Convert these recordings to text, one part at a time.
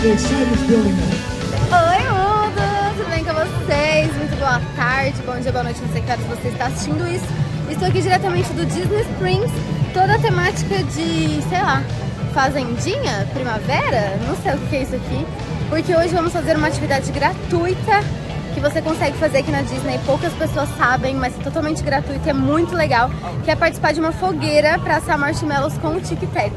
the excitement building now. Oi, mundo! Tudo bem com vocês? Muito boa tarde, bom dia, boa noite, não sei que horas você está assistindo isso. Estou aqui diretamente do Disney Springs, toda a temática de, sei lá, fazendinha, primavera, não sei o que é isso aqui, porque hoje vamos fazer uma atividade gratuita que você consegue fazer aqui na Disney, poucas pessoas sabem, mas é totalmente gratuito e é muito legal, que é participar de uma fogueira para assar marshmallows com o tic-teco.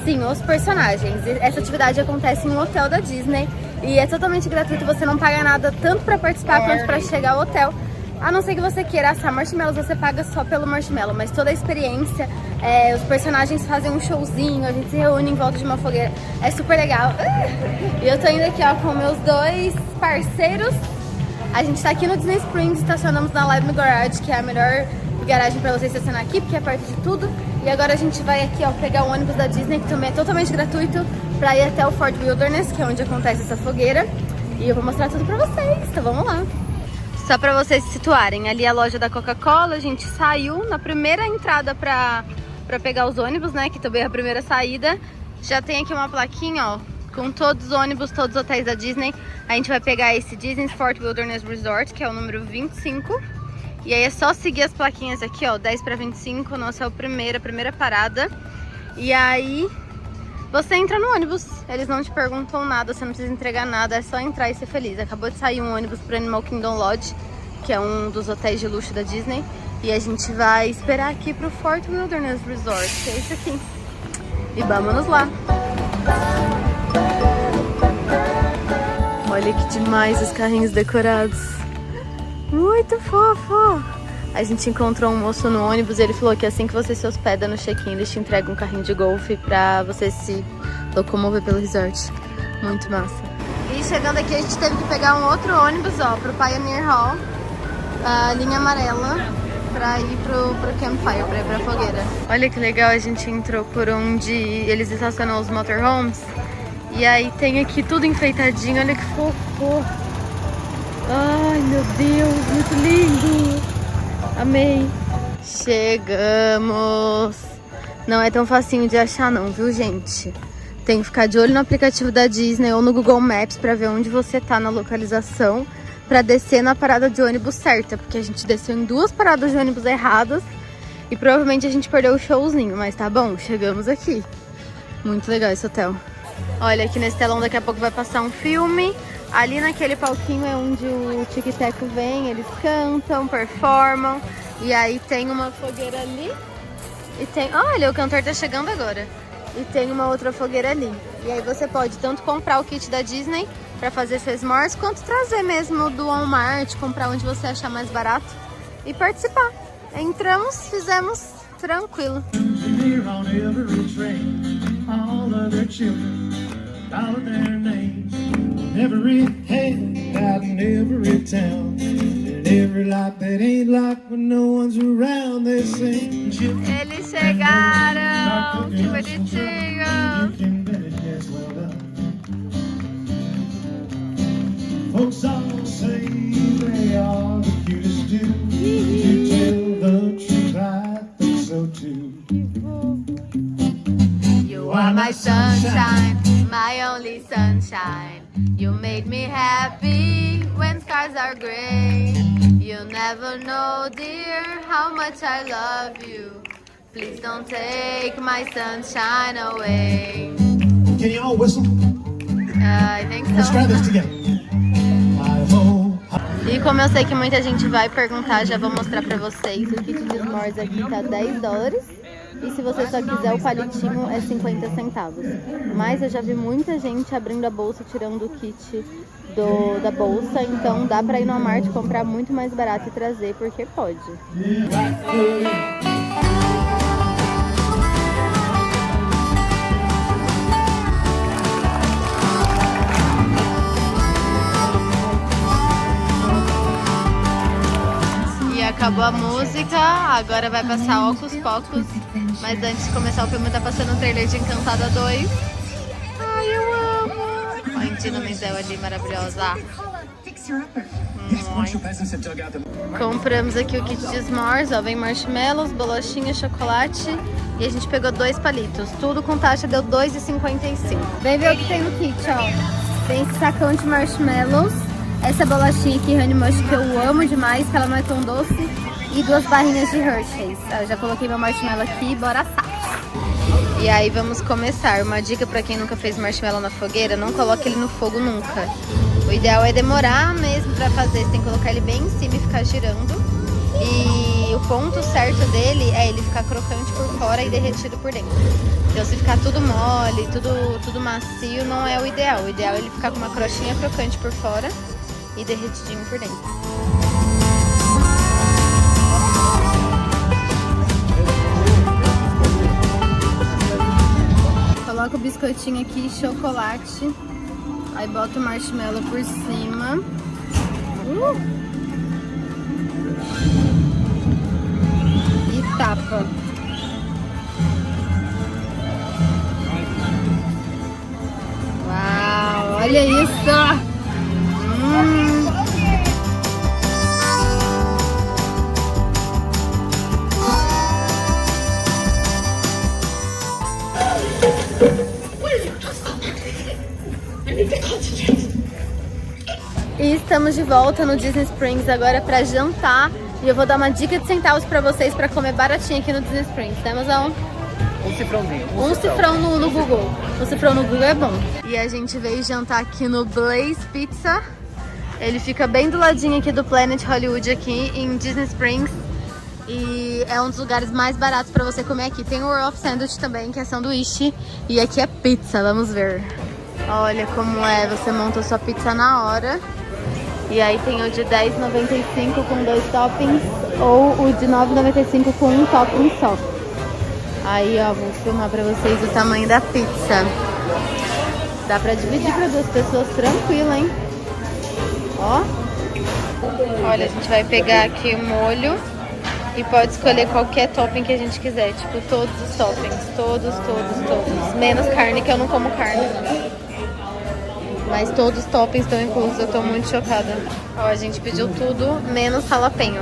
Sim, os personagens. Essa atividade acontece em um hotel da Disney e é totalmente gratuito, você não paga nada tanto para participar quanto para chegar ao hotel. A não ser que você queira assar marshmallows, você paga só pelo marshmallow, mas toda a experiência, os personagens fazem um showzinho, a gente se reúne em volta de uma fogueira, é super legal. E eu tô indo aqui ó, com meus dois parceiros. A gente tá aqui no Disney Springs, estacionamos na Live no Garage, que é a melhor garagem pra você estacionar aqui, porque é perto de tudo. E agora a gente vai aqui ó, pegar o ônibus da Disney, que também é totalmente gratuito, pra ir até o Fort Wilderness, que é onde acontece essa fogueira. E eu vou mostrar tudo pra vocês, então vamos lá. Só pra vocês se situarem, ali é a loja da Coca-Cola, a gente saiu na primeira entrada pra pegar os ônibus, né, que também é a primeira saída. Já tem aqui uma plaquinha, ó, com todos os ônibus, todos os hotéis da Disney. A gente vai pegar esse Disney Fort Wilderness Resort, que é o número 25. E aí é só seguir as plaquinhas aqui, ó, 10 para 25, nossa é a primeira parada. E aí você entra no ônibus, eles não te perguntam nada, você não precisa entregar nada, é só entrar e ser feliz. Acabou de sair um ônibus pro Animal Kingdom Lodge, que é um dos hotéis de luxo da Disney. E a gente vai esperar aqui pro Fort Wilderness Resort, que é esse aqui. E vamos lá! Olha que demais os carrinhos decorados. Muito fofo! A gente encontrou um moço no ônibus e ele falou que assim que você se hospeda no check-in, eles te entregam um carrinho de golfe pra você se locomover pelo resort. Muito massa. E chegando aqui a gente teve que pegar um outro ônibus, ó, pro Pioneer Hall, a linha amarela, pra ir pro Campfire, pra ir pra fogueira. Olha que legal, a gente entrou por onde eles estacionam os motorhomes. E aí tem aqui tudo enfeitadinho, olha que fofo. Ai, meu Deus, muito lindo. Amei. Chegamos. Não é tão facinho de achar não, viu, gente? Tem que ficar de olho no aplicativo da Disney ou no Google Maps pra ver onde você tá na localização, pra descer na parada de ônibus certa, porque a gente desceu em 2 paradas de ônibus erradas e provavelmente a gente perdeu o showzinho, mas tá bom, chegamos aqui. Muito legal esse hotel. Olha, aqui nesse telão daqui a pouco vai passar um filme. Ali naquele palquinho é onde o tic-teco vem, eles cantam, performam. E aí tem uma fogueira ali. E tem... Olha, o cantor tá chegando agora. E tem uma outra fogueira ali. E aí você pode tanto comprar o kit da Disney pra fazer seus s'mores, quanto trazer mesmo do Walmart, comprar onde você achar mais barato e participar. Entramos, fizemos, tranquilo. Every handout in every town, and every life that ain't locked when no one's around, they sing. Eles chegaram, que bonitinho. Folks all say they are the cutest too. To tell the truth, I think so too. You are my sunshine, my only sunshine. You made me happy when skies are gray. You never know, dear, how much I love you. Please don't take my sunshine away. Can you all whistle? I think so. Let's try this together. E como eu sei que muita gente vai perguntar, já vou mostrar pra vocês. O kit de s'mores aqui tá $10. E se você só quiser o palitinho é 50 centavos. Mas eu já vi muita gente abrindo a bolsa, tirando o kit da bolsa. Então dá pra ir no Walmart, comprar muito mais barato e trazer, porque pode. Acabou a música, agora vai passar Hocus Pocus. Mas antes de começar o filme tá passando um trailer de Encantada 2. Ai, eu amo! Olha a Idina Menzel ali, maravilhosa. Compramos aqui o kit de s'mores, ó, vem marshmallows, bolachinha, chocolate e a gente pegou 2 palitos. Tudo com taxa deu R$2,55. Vem ver o que tem no kit, ó. Tem esse sacão de marshmallows, essa bolachinha aqui, Honey Mush, que eu amo demais, que ela não é tão doce, e 2 barrinhas de Hershey's. Eu já coloquei meu marshmallow aqui, bora assar. E aí vamos começar. Uma dica pra quem nunca fez marshmallow na fogueira, não coloque ele no fogo nunca. O ideal é demorar mesmo pra fazer, você tem que colocar ele bem em cima e ficar girando. E o ponto certo dele é ele ficar crocante por fora e derretido por dentro. Então se ficar tudo mole, tudo macio, não é o ideal. O ideal é ele ficar com uma crostinha crocante por fora e derretidinho por dentro. Coloca o biscoitinho aqui, chocolate. Aí bota o marshmallow por cima. E tapa. Uau, olha isso! E estamos de volta no Disney Springs agora pra jantar. E eu vou dar uma dica de centavos pra vocês pra comer baratinho aqui no Disney Springs, né, mozão? Um cifrãozinho. Um cifrão no Google. Um cifrão no Google é bom. E a gente veio jantar aqui no Blaze Pizza. Ele fica bem do ladinho aqui do Planet Hollywood aqui em Disney Springs. E é um dos lugares mais baratos pra você comer aqui. Tem o World of Sandwich também, que é sanduíche. E aqui é pizza, vamos ver. Olha como é, você monta sua pizza na hora. E aí tem o de R$10,95 com 2 toppings ou o de R$9,95 com um topping só. Aí, ó, vou filmar pra vocês o tamanho da pizza. Dá pra dividir pra 2 pessoas tranquilo, hein? Ó. Olha, a gente vai pegar aqui o molho e pode escolher qualquer topping que a gente quiser. Tipo, todos os toppings. Todos. Menos carne, que eu não como carne. Mas todos os toppings estão inclusos, eu tô muito chocada. Ó, a gente pediu tudo, menos jalapeno.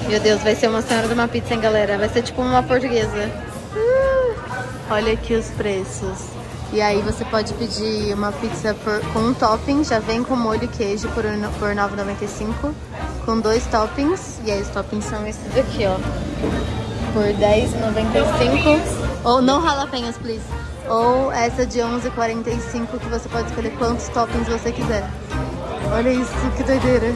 Meu Deus, vai ser uma senhora de uma pizza, hein, galera? Vai ser tipo uma portuguesa. Olha aqui os preços. E aí você pode pedir uma pizza com um topping, já vem com molho e queijo por R$9,95. Com 2 toppings, e aí os toppings são esses daqui, ó. Por R$10,95. Ou não jalapenos, please. Ou essa de R$11,45, que você pode escolher quantos toppings você quiser. Olha isso, que doideira.